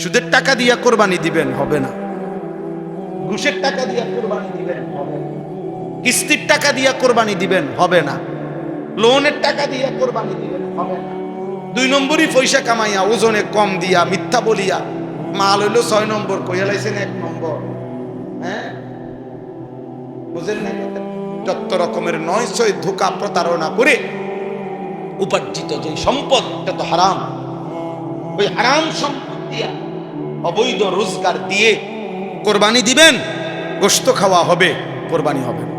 সুদের টাকা দিয়া কোরবানি দিবেন, হবে না। ঘুষের টাকা দিয়া কোরবানি দিবেন, হবে না। কিস্তির টাকা দিয়া কোরবানি দিবেন, হবে না। লোনের টাকা দিয়া কোরবানি দিবেন, হবে না। 2 নম্বরই পয়সা কামাইয়া ওজনে কম দিয়া মিথ্যা বলিয়া মাল হইলো 6 নম্বর, কইয়া লাইছেন 1 নম্বর। হ্যাঁ, বুঝেন না? যত রকমের 900 ধোঁকা প্রতারণা করে উপার্জিত যে সম্পদ, এটা তো হারাম। ওই হারাম সম্পদ দিয়া অবৈধ রোজগার দিয়ে কোরবানি দিবেন, গোশত খাওয়া হবে, কোরবানি হবে না।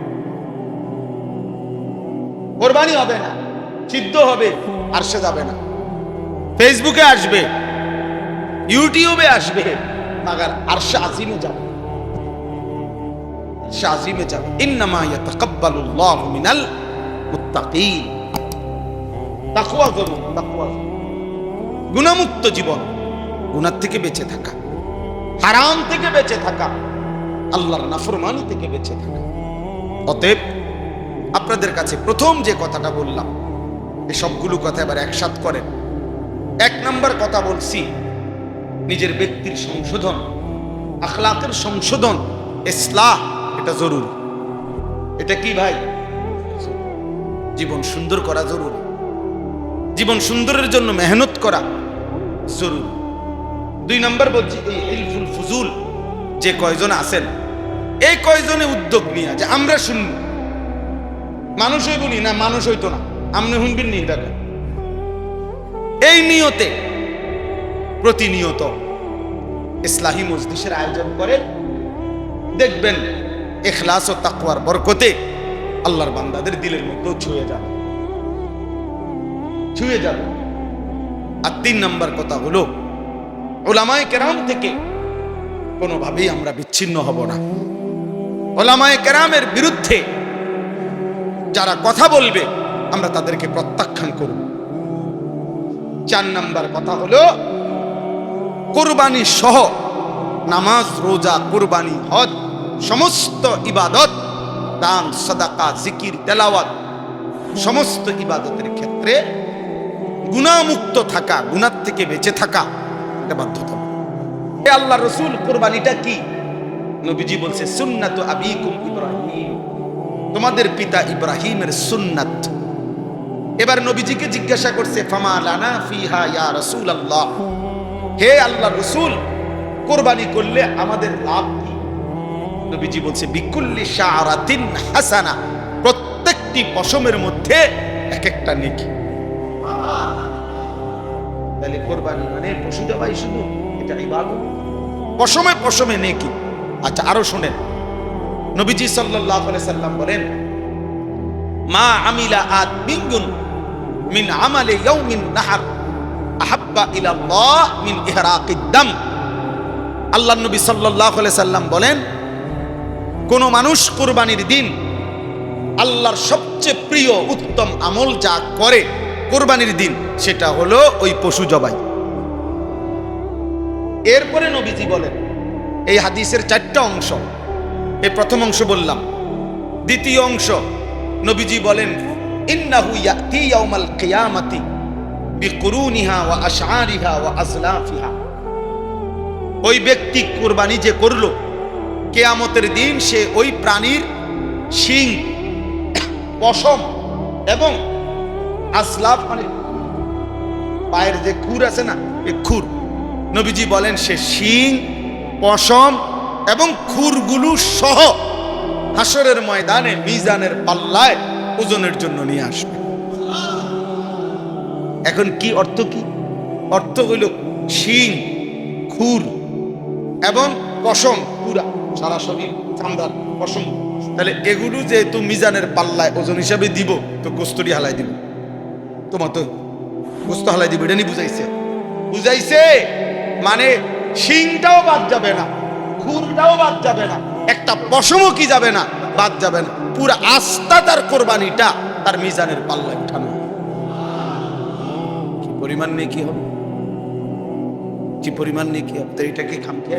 কোরবানি হবে না, সিদ্ধ হবে, আর সে যাবে না। ফেসবুকে আসবে, ইউটিউবে আসবে, মাগার আরশে আজিমে যাবে, আরশে আজিমে যাবে। ইন্নামা ইয়াতাকাব্বালুল্লাহু মিনাল মুত্তাকিন। তাকওয়া করুন, তাকওয়া। গুনাহমুক্ত জীবন, গুনাহ থেকে বেঁচে থাকা, হারাম থেকে বেঁচে থাকা, আল্লাহর নাফরমানি থেকে বেঁচে থাকা। অতএব আপনাদের কাছে প্রথম যে কথাটা বললাম, এই সবগুলো কথা এবার একসাথ করেন। 1 নাম্বার কথা বলছি, নিজের ব্যক্তির সংশোধন, আখলাকের সংশোধন, ইসলাহ, এটা জরুরি। এটা কি ভাই? জীবন সুন্দর করা জরুরি। জীবন সুন্দরের জন্য মেহনত করা জরুরি। 2 নাম্বার বলছি, এই ইলফুল ফুজুল যে কয়জন আছেন, এই কয়জনে উদ্যোগ নিয়ে যে আমরা শুনব, মানুষ হইব নি না, মানুষ হইতো না, আপনি শুনবেন নি, এটা এই নিয়তে প্রতিনিয়ত ইসলাহি মজলিসের আয়োজন করে, দেখবেন ইখলাস ও তাকওয়ার বরকতে আল্লাহর বান্দাদের দিলের মধ্যে ছুঁয়ে যাবে, ছুঁয়ে যাবে। আর 3 নাম্বার কথা হলো, উলামায়ে কেরাম থেকে কোনোভাবেই আমরা বিচ্ছিন্ন হব না। উলামায়ে কেরামের বিরুদ্ধে যারা কথা বলবে, আমরা তাদেরকে প্রত্যাখ্যান করব। 4 নাম্বার কথা হলো, কুরবানি সহ নামাজ, রোজা, কুরবানি, হজ, সমস্ত ইবাদত, দান, সাদাকা, জিকির, তেলাওয়াত, সমস্ত ইবাদতের ক্ষেত্রে গুনাহমুক্ত থাকা, গুনাহ থেকে বেঁচে থাকা, এটা বাধ্যতা। আল্লাহ রাসূল কুরবানিটা কি? নবীজি বলছে, সুন্নাতু আবিকুম ইব্রাহিম, তোমাদের পিতা ইব্রাহিমের সুন্নাত। এবার নবীজিকে জিজ্ঞাসা করছে, ফামা লানা ফিহা ইয়া রাসূলুল্লাহ, হে আল্লাহ রাসূল, কুরবানি করলে আমাদের লাভ কি? নবীজি বলছে, বিকুল্লি শাআরাতিন হাসানা, প্রত্যেকটি পশমের মধ্যে এক একটা নেকি। তাহলে কুরবানি মানে পশু জবাই শুধু, এটা ইবাদত, পশমে পশমে নেকি। আচ্ছা, আরো শুনেন, নবীজি সাল্লাল্লাহু আলাইহি সাল্লাম বলেন, মা আমিলা আদমিন মিন আমালি ইয়াউমিন নাহর আহাব্বা ইলাল্লাহ মিন ইহরাকিদ দাম। আল্লাহর নবী সাল্লাল্লাহু আলাইহি সাল্লাম বলেন, কোন মানুষ কুরবানির দিন আল্লাহর সবচেয়ে প্রিয় উত্তম আমল যা করে কুরবানির দিন, সেটা হলো ওই পশু জবাই। এরপরে নবীজি বলেন, এই হাদিসের 4টা অংশ, এই প্রথম অংশ বললাম। দ্বিতীয় অংশ নবীজি বলেন, ইন্নাহু ইয়াতি ইয়াউমাল কিয়ামাতি বিকুরুনিহা ওয়া আশআরিহা ওয়া আজলাফিহা, ওই ব্যক্তি কুরবানি যে করলো, কিয়ামতের দিন সে ওই প্রাণীর শিং, পশম এবং আসলাফ মানে পায়ের যে খুর আছে না, এই খুর, নবীজি বলেন সে শিং, পশম এবং খুরগুলো সহ হাসরের ময়দানে মিজানের পাল্লায় ওজনের জন্য নিয়ে আসবে। এখন কি অর্থ? কি অর্থ? হইল শিং, খুর এবং পশম, পুরা সারা শরীর চামড়ার পশম। তাহলে এগুলো যেহেতু মিজানের পাল্লায় ওজন হিসাবে দিব, তো গোস্তটি হালাই দিব, তোমার তো গোস্ত হালাই দিব, এটা নি বুঝাইছে? বুঝাইছে মানে শিংটাও বাদ যাবে না, খুরটাও বাদ যাবে না, একটা পশমও কি যাবে না, বাদ যাবে না, পুরা আস্থা তার কোরবানিটা তার মিজানের পাল্লায় উঠানো। কি পরিমাণ নেই কি হবে, কি পরিমাণ নেই কি হবে? তো এটা কি খামখে?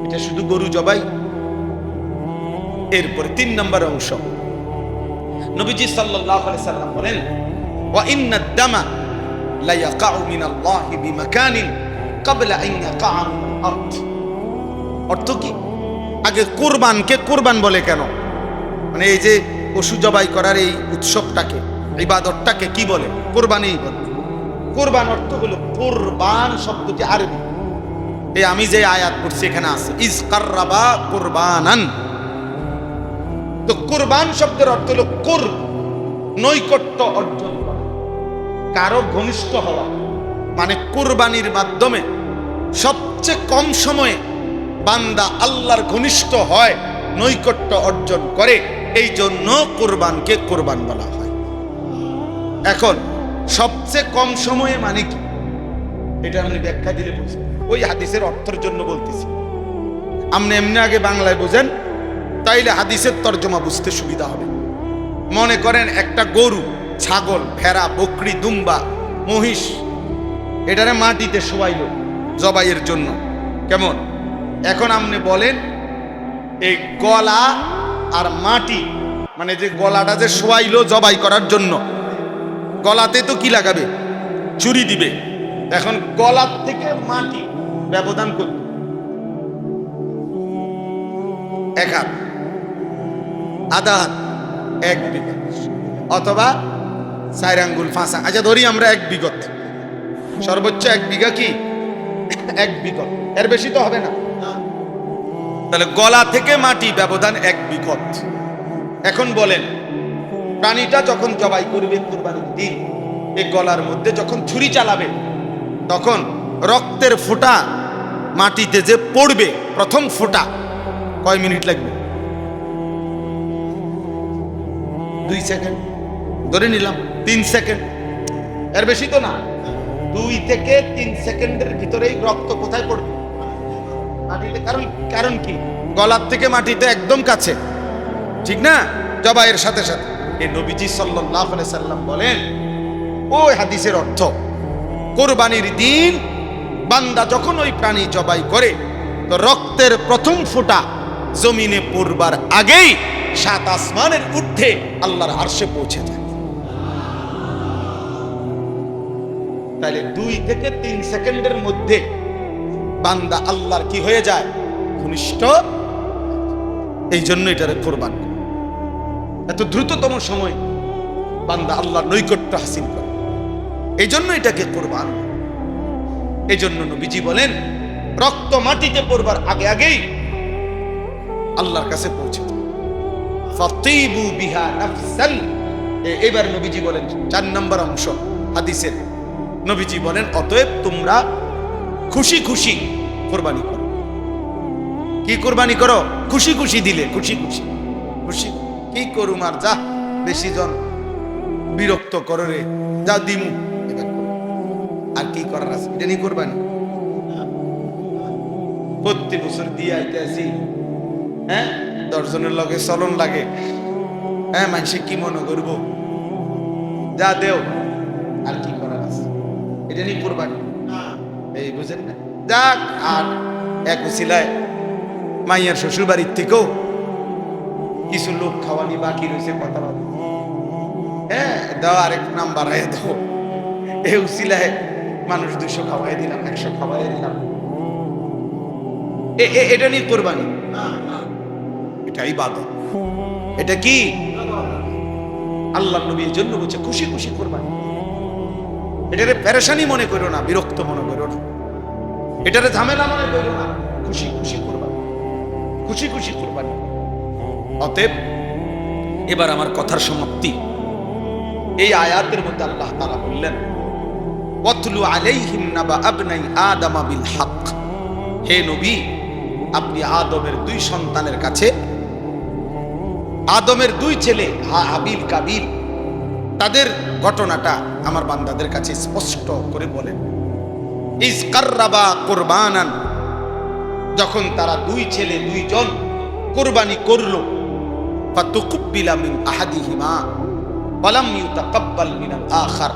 এটা শুধু গরু জবাই। এরপরে 3 নম্বর অংশ, নবীজি সাল্লাল্লাহু আলাইহি সাল্লাম বলেন, ওয়া ইন্নাদ দামা লা ইয়াকাউ মিনাল্লাহি বিমাকানিন ক্বাবলা আন ইয়াকা মিনাল আরদ। অর্থ কি? আগে কুরবানকে কুরবান বলে কেন? মানে এই যে পশু জবাই করার এই উৎসবটাকে, ইবাদতটাকে কি বলে? কুরবানি বলে। কুরবান অর্থ হলো কুরবান শব্দটি আরবি। এই আমি যে আয়াত পড়ছি এখানে আছে ইজ কাররাবা কুরবানান। তো কুরবান শব্দের অর্থ হলো কুরব, নৈকট্য অর্জন করা, কারো ঘনিষ্ঠ হওয়া। মানে কুরবানির মাধ্যমে সবচেয়ে কম সময়ে বান্দা আল্লাহর ঘনিষ্ঠ হয়, নৈকট্য অর্জন করে। এই জন্য কুরবানকে কুরবান বলা হয়। এখন সবচেয়ে কম সময়ে মানে কি, এটা আমি ব্যাখ্যা দিলে বুঝবেন। ওই হাদিসের অর্থের জন্য বলতেছি। আপনি এমনি আগে বাংলায় বোঝেন, তাইলে হাদিসের তর্জমা বুঝতে সুবিধা হবে। মনে করেন একটা গরু, ছাগল, ভেড়া, বকরি, দুম্বা, মহিষ, এটারে মাটিতে শোয়াইল জবাইয়ের জন্য। কেমন? এখন আপনি বলেন এই গলা আর মাটি, মানে যে গলাটা যে শোয়াইল জবাই করার জন্য, গলাতে তো কি লাগাবে? চুরি দিবে। এখন গলার থেকে মাটি ব্যবধান কত? এক হাত, আধা হাত, এক বিঘা, অথবা 4 আঙ্গুল 5। আচ্ছা ধরি আমরা 1 বিঘত, সর্বোচ্চ 1 বিঘা কি 1 বিঘত, এর বেশি তো হবে না। তাহলে গলা থেকে মাটি ব্যবধান 1 বিঘত। এখন বলেন প্রাণীটা যখন জবাই করবে কুরবানির দিন, এই গলার মধ্যে যখন ছুরি চালাবে, তখন রক্তের ফোঁটা মাটিতে যে পড়বে, প্রথম ফোঁটা কয় মিনিট লাগবে? 2 সেকেন্ড ধরে নিলাম, 3 সেকেন্ড, এর বেশি তো না। 2 থেকে 3 সেকেন্ডের ভিতরেই রক্ত কোথায় পড়বে? মাটিতে। কারণ কি? গলার থেকে মাটিতে একদম কাছে, ঠিক না? জবাইয়ের সাথে সাথে। এই নবীজি সাল্লাল্লাহু আলাইহি সাল্লাম বলেন, ওই হাদিসের অর্থ, কুরবানির দিন বান্দা যখন ওই প্রাণী জবাই করে, তো রক্তের প্রথম ফোঁটা জমিনে পড়বার আগেই 7 আসমানের ঊর্ধ্বে আল্লাহর আরশে পৌঁছে যায়। তাহলে 2 থেকে 3 সেকেন্ডের মধ্যে বান্দা আল্লাহর কি হয়ে যায়? ঘনিষ্ঠ। এই জন্য এটারে কুরবান। এত দ্রুততম সময় বান্দা আল্লাহর নৈকট্য হাসিল করে, এই জন্য এটাকে কুরবান। এই জন্য নবীজি বলেন রক্ত মাটিতে পড়বার আগে আগেই আল্লাহর কাছে পৌঁছে যায়। ফাতিবু বিহা নাফসান। এবার নবীজি বলেন 4 নম্বর অংশ হাদিসের, নবীজি বলেন অতএব তোমরা খুশি খুশি কুরবানি করো। কি কুরবানি করো? খুশি খুশি দিলে, খুশি খুশি। খুশি কি করুম আর, যা বেশি জন বিরক্ত করো রে, যা দিমু, আর কি করার আছে? এটা নিয়ে কুরবানি। প্রতি বছর দিয়ে আইতে আসি, হ্যাঁ 10 জনের লগে চলন লাগে, হ্যাঁ মানুষে কি মনে করবো, যা দেও, আর কি করার আছে? এটা নিয়ে কুরবানি। এই বুঝেন না? যাক, আর এক উছিলায় মাইয়ার শ্বশুর বাড়ির থেকেও কিছু লোক খাওয়ানি বাকি রয়েছে, কথা বলে, হ্যাঁ দাও, আরেক নাম বাড়াই দাও। এই উছিলায় মানুষ 200 খাওয়াই দিলাম, 100 খাওয়াই দিলাম। এটা নিয়ে কুরবানি? এটা ইবাদত। এটা কি? আল্লাহর নবীর জন্য বলছে খুশি খুশি কুরবানি। এটারে পেরেশানি মনে করো না, বিরক্ত মনে করো না, এটারে ঝামেলা মনে করো না, খুশি খুশি কুরবানি, খুশি খুশি কুরবানি। অতএব এবার আমার কথার সমাপ্তি। এই আয়াতের মধ্যে আল্লাহ তাআলা বললেন ওয়াতলু আলাইহিম নাবা আবনাই আদম বিল হক। হে নবী, আপনি আদমের 2 সন্তানের কাছে, আদমের 2 ছেলে হাবিল কাবিল, তাদের ঘটনাটা আমার বান্দাদের কাছে স্পষ্ট করে বলেন। ইজ কাররাবা কুরবানান, যখন তারা 2 ছেলে 2 জন কুরবানি করলো, ফাতুকুব্বিলা মিন আহাদিহিমা ওয়ালাম ইউতাকাব্বাল মিনাল আখার।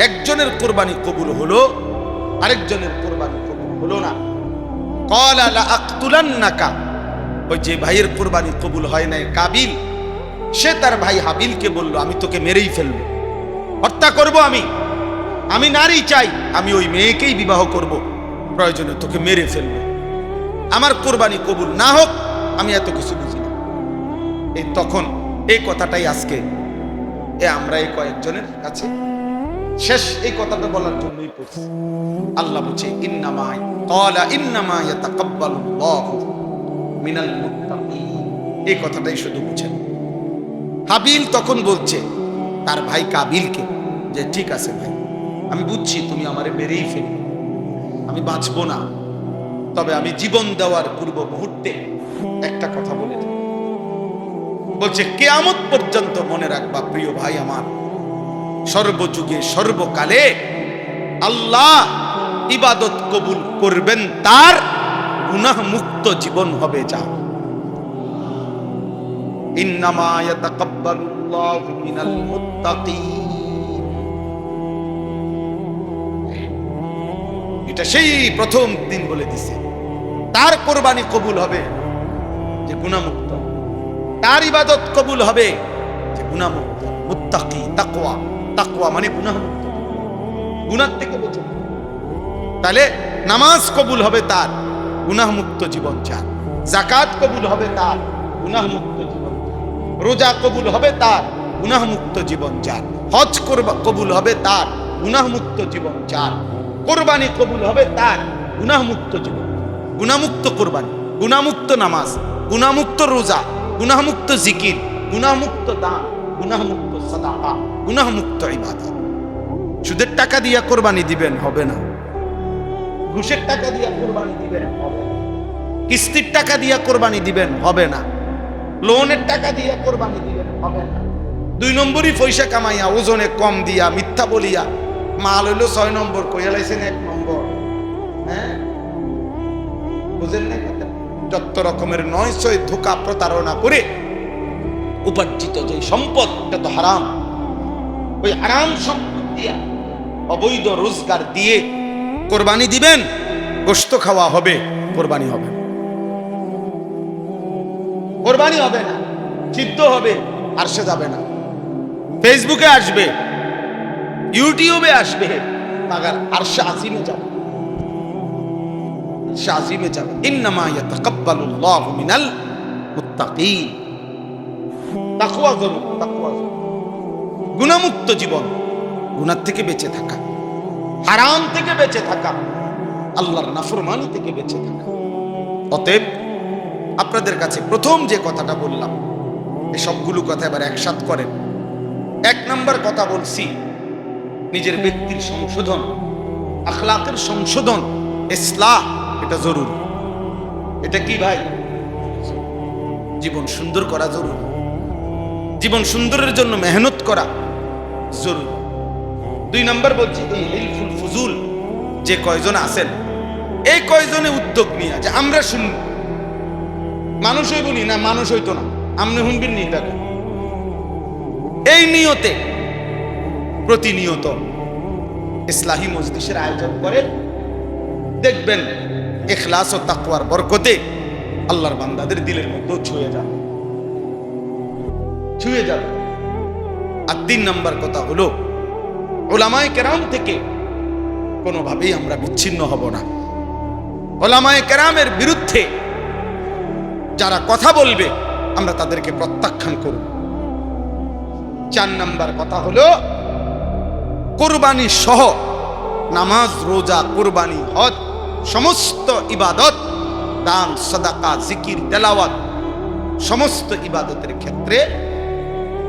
একজনের কুরবানি কবুল হলো, আরেকজনের কুরবানি কবুল হলো না। ক্বালা লা আকতুলান্নাকা, ওই যে ভাইয়ের কুরবানি কবুল হয় নাই কাবিল, সে তার ভাই হাবিলকে বলল আমি তোকে মেরেই ফেলবো, হত্যা করব আমি। আমি নারী চাই, আমি ওই মেয়েকেই বিবাহ করব, প্রয়োজনে তোকে মেরে ফেলবো, আমার কোরবানি কবুল না হোক, আমি এত কিছু বুঝি না। এই তখন এই কথাটাই আজকে আমরা এই কয়েকজনের কাছে শেষ এই কথাটা বলার জন্যই পড়ছি। আল্লাহ বলছে ইন্নামা ক্বালা ইন্নামা ইয়াতাকাব্বালুল্লাহু মিনাল মুত্তাকিন, এই কথাটাই শুধু বুঝেন। হাবিল তখন বলছে তার ভাই কাবিলকে যে ঠিক আছে ভাই, আমি বুঝছি তুমি আমারে মেরেই ফেলবে, আমি বাঁচবো না, তবে আমি জীবন দেওয়ার পূর্ব মুহূর্তে একটা কথা বলে দিই। বলছে কিয়ামত পর্যন্ত মনে রাখবা প্রিয় ভাই আমার, সর্বযুগে সর্বকালে আল্লাহ ইবাদত কবুল করবেন, তার গুনাহ মুক্ত জীবন হবে যা। ইন্নামা ইয়াতাকাব্বালুল্লাহু মিনাল মুত্তাকিন, এটা সেই প্রথম দিন বলে দিছে তার কোরবানি কবুল হবে যে গুনাহমুক্ত, তার ইবাদত কবুল হবে যে গুনাহমুক্ত। মুত্তাকি তাকওয়া, তাকওয়া মানে গুনাহমুক্ত, গুনাহ থেকে বেঁচে। তাহলে নামাজ কবুল হবে তার, গুনাহমুক্ত জীবন চার। যাকাত কবুল হবে তার, গুনাহমুক্ত জীবন। রোজা কবুল হবে তার, গুনাহমুক্ত জীবন চার। হজ কবুল হবে তার, গুনাহমুক্ত জীবন চার। কোরবানি কবুল হবে তার, গুনাহমুক্ত জীবন। গুনাহমুক্ত কোরবানি, গুনাহমুক্ত নামাজ, গুনাহমুক্ত রোজা, গুনাহমুক্ত জিকির, গুনাহমুক্ত দান, গুনাহমুক্ত সাদাকা, গুনাহমুক্ত ইবাদত। সুদের টাকা দিয়া কোরবানি দিবেন হবে না, ঘুষের টাকা দিয়া কোরবানি দিবেন হবে না, কিস্তির টাকা দিয়া কোরবানি দিবেন হবে না, লোনের টাকা দিয়া কোরবানি দিবেন হবে না। 2 নম্বরই পয়সা কামাইয়া ওজনে কম দিয়া মিথ্যা বলিয়া মাল হইলো 6 নম্বর, কইয়া লাইছেন 1 নম্বর। হ্যাঁ বুঝেন না? যত রকমের 900 ধোঁকা প্রতারণা করে উপার্জিত যে সম্পদ, এটা তো হারাম। ওই হারাম সম্পদ দিয়া অবৈধ রোজগার দিয়ে কোরবানি দিবেন, গোশত খাওয়া হবে, কোরবানি হবে না, কোরবানি হবে না, সিদ্ধ হবে, আর সে যাবে না। ফেসবুকে আসবে, ইউটিউবে আসবে, মাগার আরশে আজিমে যাবে, আরশে আজিমে যাবে। ইন্নামা ইয়াতাকাব্বালুল্লাহু মিনাল মুত্তাকিন, তাকওয়া জরুরি, তাকওয়া জরুরি। গুনাহমুক্ত জীবন, গুনাহ থেকে বেঁচে থাকা, হারাম থেকে বেঁচে থাকা, আল্লাহর নাফরমানি থেকে বেঁচে থাকা। অতএব আপনাদের কাছে প্রথম যে কথাটা বললাম, এই সবগুলো কথা এবার একসাথ করেন। 1 নম্বর কথা বলছি নিজের ব্যক্তির সংশোধন, আখলাকের সংশোধন, ইসলাহ, এটা জরুরি। এটা কি ভাই? জীবন সুন্দর করা জরুরি, জীবন সুন্দরের জন্য মেহনত করা জরুরি। 2 নম্বর বলছি এই হিলফুল ফুজুল যে কয়জন আছেন, এই কয়জনে উদ্যোগ নিয়ে যে আমরা শুনব, মানুষ হইব না, মানুষ হইতো না, আপনি শুনবেন নি, দেখেন এই নিয়তে প্রতিনিয়ত ইসলাহি মজলিসের আয়োজন করে, দেখবেন ইখলাস ও তাকওয়ার বরকতে আল্লাহর বান্দাদের দিলের মধ্যে ছুঁয়ে যাবে, ছুঁয়ে যাবে। আর 3 নম্বর কথা হলো উলামায়ে কেরাম থেকে কোনোভাবেই আমরা বিচ্ছিন্ন হব না। উলামায়ে কেরামের বিরুদ্ধে যারা কথা বলবে আমরা তাদেরকে প্রত্যাখ্যান করব। 4 নম্বর কথা হলো কুরবানি সহ নামাজ, রোজা, কুরবানি, হজ, সমস্ত ইবাদত, দান, সাদাকা, জিকির, তেলাওয়াত, সমস্ত ইবাদতের ক্ষেত্রে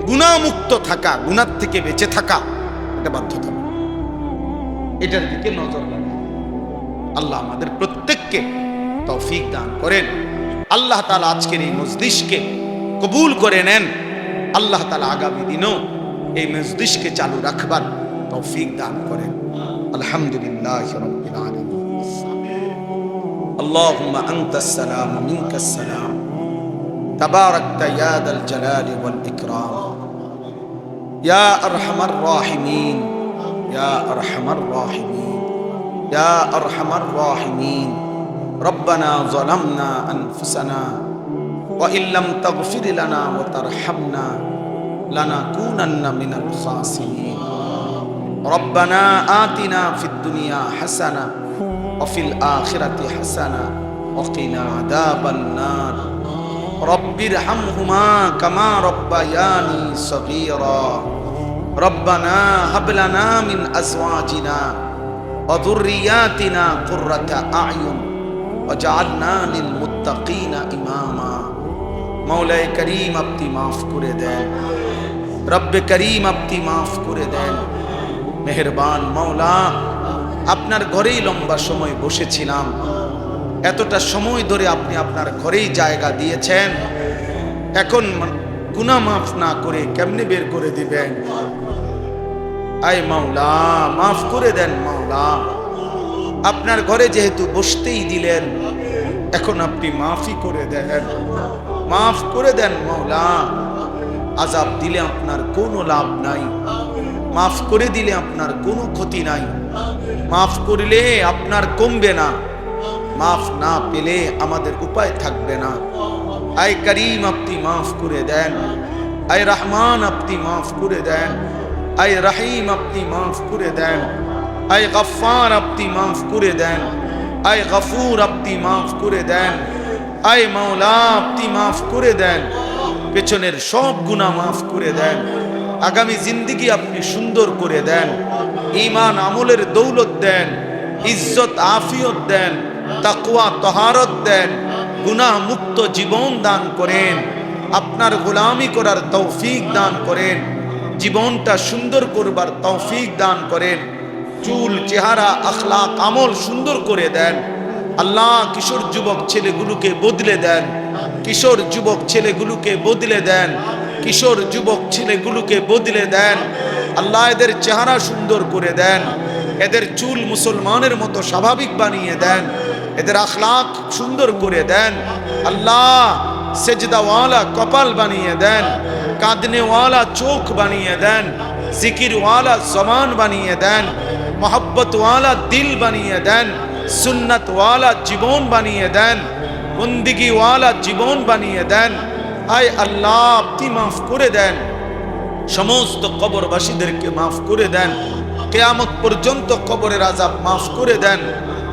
গুনাহমুক্ত থাকা, গুনাহ থেকে বেঁচে থাকা, এটা বাধ্যতা। এটার দিকে নজর রাখা। আল্লাহ আমাদের প্রত্যেককে তৌফিক দান করেন। আল্লাহ তাআলা আজকের এই মজলিসকে কবুল করে নেন। আল্লাহ তাআলা আগামী দিনও এই মজলিসকে চালু রাখবার তৌফিক দান করেন। আলহামদুলিল্লাহি রাব্বিল আলামিন। আল্লাহুম্মা আনতাস সালাম ওয়া মিনকাস সালাম, তাবারাকতা ইয়া দাল জালালি ওয়াল ইকরাম, ইয়া আরহামার রাহিমিন, ইয়া আরহামার রাহিমিন, ইয়া আরহামার রাহিমিন। ربنا ظلمنا أنفسنا وإن لم تغفر لنا وترحمنا لنكونن من الخاسرين রব্বানা আতিনা ফিদ দুনিয়া হাসানা ওয়া ফিল আখিরাতি হাসানা ওয়া কিনা আযাবান নার রব্বিরহামহুমা কামা রব্বায়ানি সগীরা রব্বানা হাব লানা মিন আজওয়াজিনা ওয়া যুররিয়াতিনা কুররাতা আ'য়ুন ওয়াজআলনা লিল মুত্তাকিনা ইমামা। মওলায়ে করিম আপনি মাফ করে দেন, রব্বে করিম আপনি মাফ করে দেন। মেহেরবান মওলা, আপনার ঘরেই লম্বা সময় বসেছিলাম, এতটা সময় ধরে আপনি আপনার ঘরেই জায়গা দিয়েছেন, এখন গুনাহ মাফ না করে কেমনে বের করে দিবেন? আয় মাওলা মাফ করে দেন মাওলা, আপনার ঘরে যেহেতু বসতেই দিলেন, এখন আপনি মাফই করে দেন, মাফ করে দেন মাওলা। আযাব দিলে আপনার কোনো লাভ নাই, মাফ করে দিলে আপনার কোনো ক্ষতি নাই, মাফ করলে আপনার কমবে না, মাফ না পেলে আমাদের উপায় থাকবে না। আয় করিম আপনি মাফ করে দেন, আয় রহমান আপনি মাফ করে দেন, আয় রহিম আপনি মাফ করে দেন, আয় গফফার আপনি মাফ করে দেন, আয় গফুর আপনি মাফ করে দেন, আয় মাওলা আপনি মাফ করে দেন। পেছনের সব গুনাহ মাফ করে দেন, আগামী জিন্দেগি আপনি সুন্দর করে দেন, ঈমান আমলের দৌলত দেন, ইজ্জত আফিয়ত দেন, তাকওয়া তহারত দেন, গুনাহ মুক্ত জীবন দান করেন, আপনার গোলামি করার তৌফিক দান করেন, জীবনটা সুন্দর করবার তৌফিক দান করেন, চুল চেহারা আখলাক আমল সুন্দর করে দেন। আল্লাহ কিশোর যুবক ছেলেগুলোকে বদলে দেন, কিশোর যুবক ছেলেগুলোকে বদলে দেন, কিশোর যুবক ছেলেগুলোকে বদলে দেন। আল্লাহ এদের চেহারা সুন্দর করে দেন, এদের চুল মুসলমানের মতো স্বাভাবিক বানিয়ে দেন, এদের আখলাক সুন্দর করে দেন। আল্লাহ সেজদাওয়ালা কপাল বানিয়ে দেন, কাঁদনেওয়ালা চোখ বানিয়ে দেন, জিকিরওয়ালা জবান বানিয়ে দেন, মোহব্বতওয়ালা দিল বানিয়ে দেন, সুন্নতওয়ালা জীবন বানিয়ে দেন, বন্দিগিওয়ালা জীবন বানিয়ে দেন। আয় আল্লাহ আপনি মাফ করে দেন, সমস্ত কবরবাসীদেরকে মাফ করে দেন, কিয়ামত পর্যন্ত কবরের আযাব মাফ করে দেন,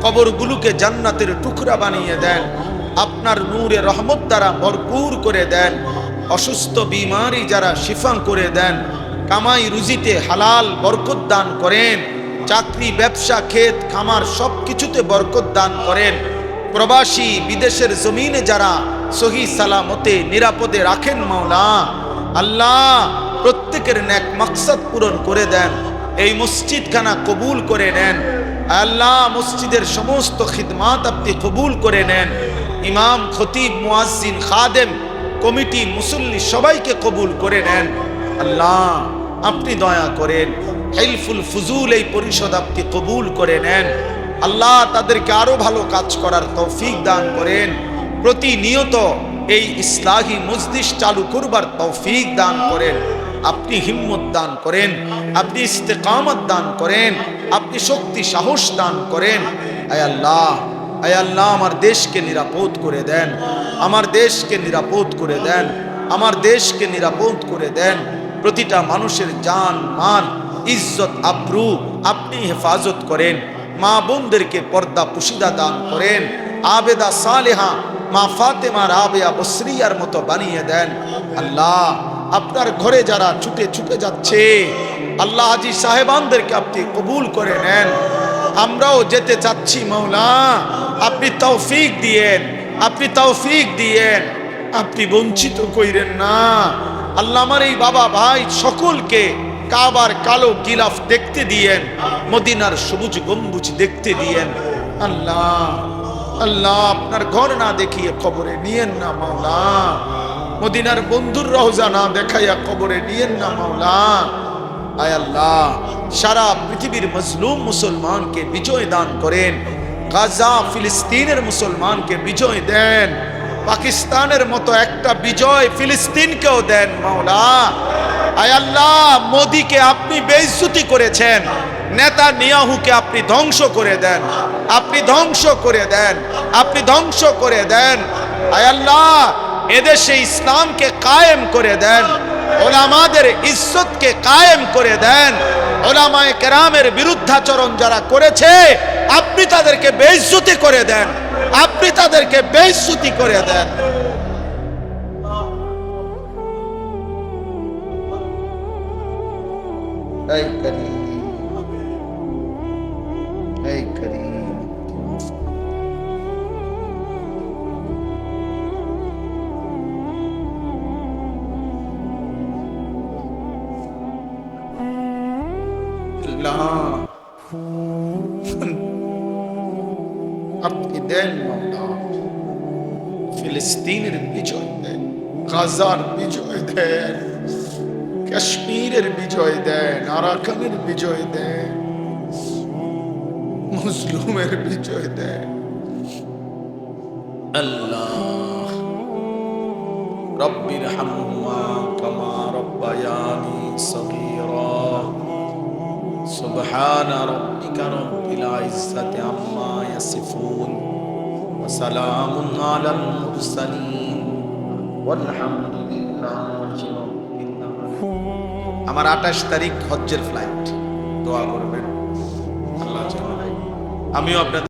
কবরগুলোকে জান্নাতের টুকরা বানিয়ে দেন, আপনার নূরে রহমত দ্বারা ভরপুর করে দেন, অসুস্থ বিমারি যারা শিফা করে দেন, কামাই রুজিতে হালাল বরকত দান করেন, চাকরি ব্যবসা ক্ষেত খামার সব কিছুতে বরকত দান করেন, প্রবাসী বিদেশের জমিনে যারা সহি সালামতে নিরাপদে রাখেন মাওলা, আল্লাহ প্রত্যেকের নেক মাকসাদ পূরণ করে দেন, এই মসজিদখানা কবুল করে নেন। আল্লাহ মসজিদের সমস্ত খিদমাত আপনি কবুল করে নেন, ইমাম খতিব মুয়াজ্জিন খাদেম কমিটি মুসল্লি সবাইকে কবুল করে নেন। আল্লাহ আপনি দয়া করেন, হিলফুল ফুজুল এই পরিষদ আপনি কবুল করে নেন। আল্লাহ তাদেরকে আরো ভালো কাজ করার তৌফিক দান করেন, প্রতিনিয়ত এই ইসলাহি মজলিস চালু করবার তৌফিক দান করেন, আপনি হিম্মত দান করেন, আপনি ইস্তেকামত দান করেন, আপনি শক্তি সাহস দান করেন। আয় আল্লাহ, আয় আল্লাহ আমার দেশকে নিরাপদ করে দেন, আমার দেশকে নিরাপদ করে দেন, আমার দেশকে নিরাপদ করে দেন। প্রতিটা মানুষের জান মাল ইজ্জত আব্রু আপনি হেফাজত করেন, মা বোনদেরকে পর্দা পুশিদা দান করেন, আবেদা সালেহা মা ফাতেমা রাবেয়া বসরিয়ার মতো বানিয়ে দেন। আল্লাহ আপনার ঘরে যারা ছুটে ছুটে যাচ্ছে, আল্লাহ হাজী সাহেবানদেরকে আপনি কবুল করে নেন, আমরাও যেতে চাচ্ছি মাওলা, আপনি তৌফিক দিয়েন, আপনি তৌফিক দিয়েন, আপনি বঞ্চিত কইরেন না। আল্লাহ আমার এই বাবা ভাই সকলকে কাবার কালো গিলাফ দেখতে দিয়েন, মদিনার সবুজ গম্বুজ দেখতে দিয়েন। আল্লাহ আল্লাহ আপনার ঘর না দেখিয়ে কবরে নিয়েন না মাওলা, মদিনার বন্ধুর রওজা না দেখাইয়া কবরে নিয়েন না মাওলা। আয় আল্লাহ সারা পৃথিবীর মজলুম মুসলমানকে বিজয় দান করেন, গাজা ফিলিস্তিনের মুসলমানকে বিজয় দেন, পাকিস্তানের মতো একটা বিজয় ফিলিস্তিনকেও দেন মাওলা। আয় আল্লাহ মোদিকে আপনি বেইজ্জতি করেছেন, নেতানিয়াহুকে আপনি ধ্বংস করে দেন, আপনি ধ্বংস করে দেন, আপনি ধ্বংস করে দেন। আয় আল্লাহ এদেশে ইসলামকে কায়েম করে দেন, ওলামাদের ইজ্জতকে কায়েম করে দেন। উলামায়ে কেরামের বিরুদ্ধাচরণ যারা করেছে, আপনি তাদেরকে বেইজ্জতি করে দেন, আপনি তাদেরকে বেইজ্জতি করে দেন। এই করিম, এই করিম, আল্লাহ আপনি দেন মাওলা, ফিলিস্তিনের বিজয় দেন, গাজার বিজয় দেন, কাশ্মীরের বিজয় দেন, আরাকানের বিজয় দেন, মুসলিমের বিজয় দেন। আল্লাহ রব্বির হামহুমা কামা রব্বায়ানি সগীরা। সুবহানা রাব্বিকা রব্বিল ইজ্জাতি আম্মা ইয়াসিফুন ওয়া সালামুন আলাল মুরসালিন ওয়ালহামদুলিল্লাহি রাব্বিল আলামিন। আমার 28 তারিখ হজ্জের ফ্লাইট, দোয়া করবেন আল্লাহ জানে। আমিও আপনাদের